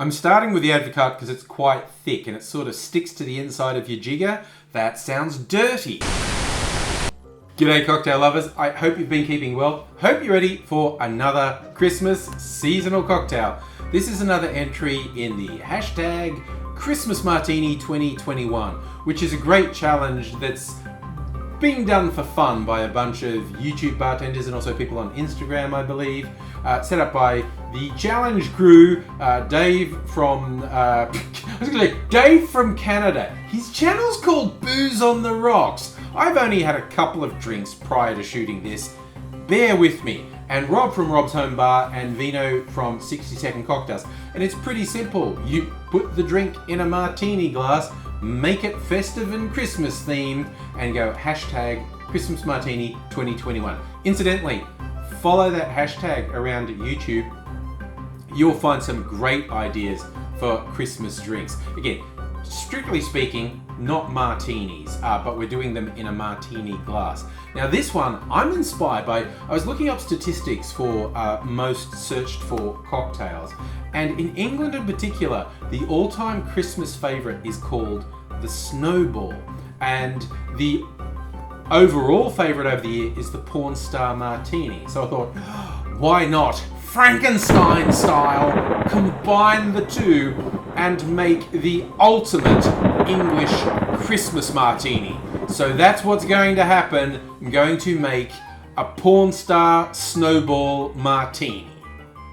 I'm starting with the advokaat because it's quite thick and it sort of sticks to the inside of your jigger. That sounds dirty. G'day cocktail lovers, I hope you've been keeping well. Hope you're ready for another Christmas seasonal cocktail. This is another entry in the hashtag Christmas Martini 2021, which is a great challenge that's being done for fun by a bunch of YouTube bartenders and also people on Instagram, I believe. Set up by the challenge crew, Dave from Dave from Canada. His channel's called Booze on the Rocks. I've only had a couple of drinks prior to shooting this. Bear with me. And Rob from Rob's Home Bar and Vino from 60 Second Cocktails. And it's pretty simple. You put the drink in a martini glass, make it festive and Christmas themed, and go hashtag Christmas Martini 2021. Incidentally, follow that hashtag around at YouTube. You'll find some great ideas for Christmas drinks. Again, strictly speaking, not martinis, but we're doing them in a martini glass. Now this one, I'm inspired by, I was looking up statistics for most searched for cocktails. And in England in particular, the all-time Christmas favorite is called the Snowball. And the overall favorite over the year is the Porn Star Martini. So I thought, why not Frankenstein style, combine the two and make the ultimate English Christmas martini. So that's what's going to happen. I'm going to make a Porn Star Snowball Martini.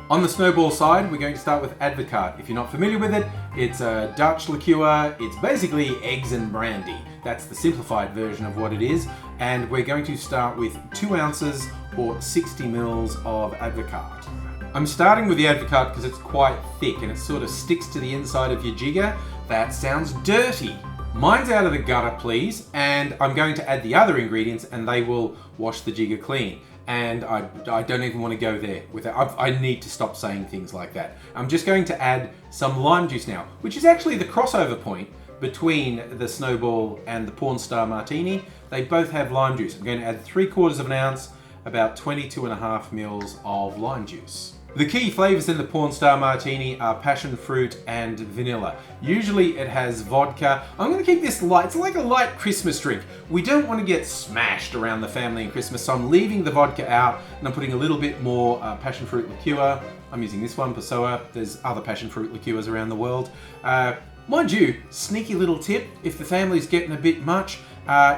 On the Snowball side, we're going to start with advokaat. If you're not familiar with it, it's a Dutch liqueur. It's basically eggs and brandy. That's the simplified version of what it is. And we're going to start with 2 ounces or 60 mils of advokaat. I'm starting with the advokaat because it's quite thick and it sort of sticks to the inside of your jigger. That sounds dirty. Mine's out of the gutter, please, and I'm going to add the other ingredients and they will wash the jigger clean. And I don't even want to go there with it. I need to stop saying things like that. I'm just going to add some lime juice now, which is actually the crossover point between the Snowball and the Porn Star Martini. They both have lime juice. I'm going to add 3/4 of an ounce, about 22.5 mils of lime juice. The key flavors in the Porn Star Martini are passion fruit and vanilla. Usually it has vodka. I'm going to keep this light. It's like a light Christmas drink. We don't want to get smashed around the family in Christmas, so I'm leaving the vodka out and I'm putting a little bit more passion fruit liqueur. I'm using this one, Pessoa. There's other passion fruit liqueurs around the world. Mind you, sneaky little tip, if the family's getting a bit much,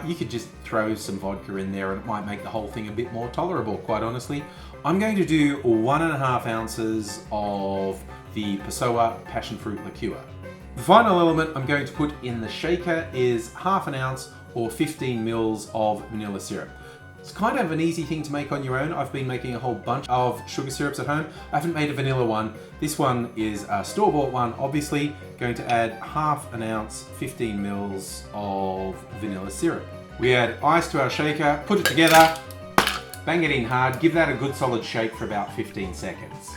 you could just throw some vodka in there and it might make the whole thing a bit more tolerable, quite honestly. I'm going to do 1.5 ounces of the Pessoa passion fruit liqueur. The final element I'm going to put in the shaker is 1/2 ounce or 15 mils of vanilla syrup. It's kind of an easy thing to make on your own. I've been making a whole bunch of sugar syrups at home. I haven't made a vanilla one. This one is a store-bought one, obviously. Going to add 1/2 ounce, 15 mils of vanilla syrup. We add ice to our shaker, put it together, bang it in hard, give that a good solid shake for about 15 seconds.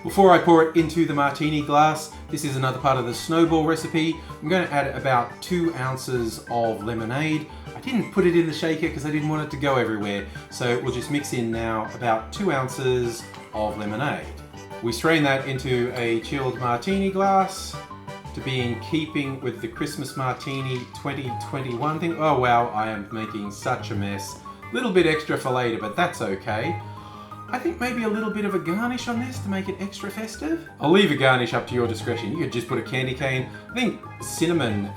Before I pour it into the martini glass, this is another part of the Snowball recipe. I'm going to add about 2 ounces of lemonade. I didn't put it in the shaker because I didn't want it to go everywhere. So we'll just mix in now about 2 ounces of lemonade. We strain that into a chilled martini glass to be in keeping with the Christmas Martini 2021 thing. Oh wow, I am making such a mess. Little bit extra for later, but that's okay. I think maybe a little bit of a garnish on this to make it extra festive. I'll leave a garnish up to your discretion. You could just put a candy cane. I think cinnamon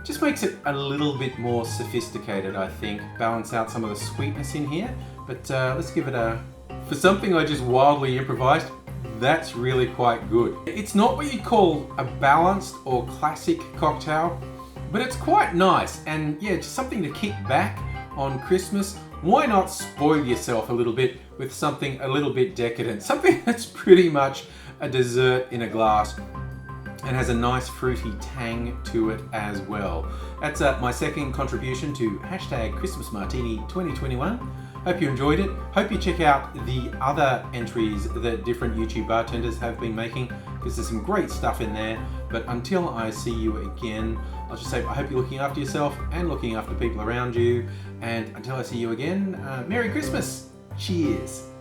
just makes it a little bit more sophisticated, I think. Balance out some of the sweetness in here. But let's give it a... For something I just wildly improvised, that's really quite good. It's not what you'd call a balanced or classic cocktail, but it's quite nice. And yeah, just something to kick back on Christmas. Why not spoil yourself a little bit with something a little bit decadent? Something that's pretty much a dessert in a glass and has a nice fruity tang to it as well. That's my second contribution to hashtag Christmas Martini 2021. Hope you enjoyed it. Hope you check out the other entries that different YouTube bartenders have been making, because there's some great stuff in there. But until I see you again, I'll just say I hope you're looking after yourself and looking after people around you. And until I see you again, Merry Christmas. Cheers.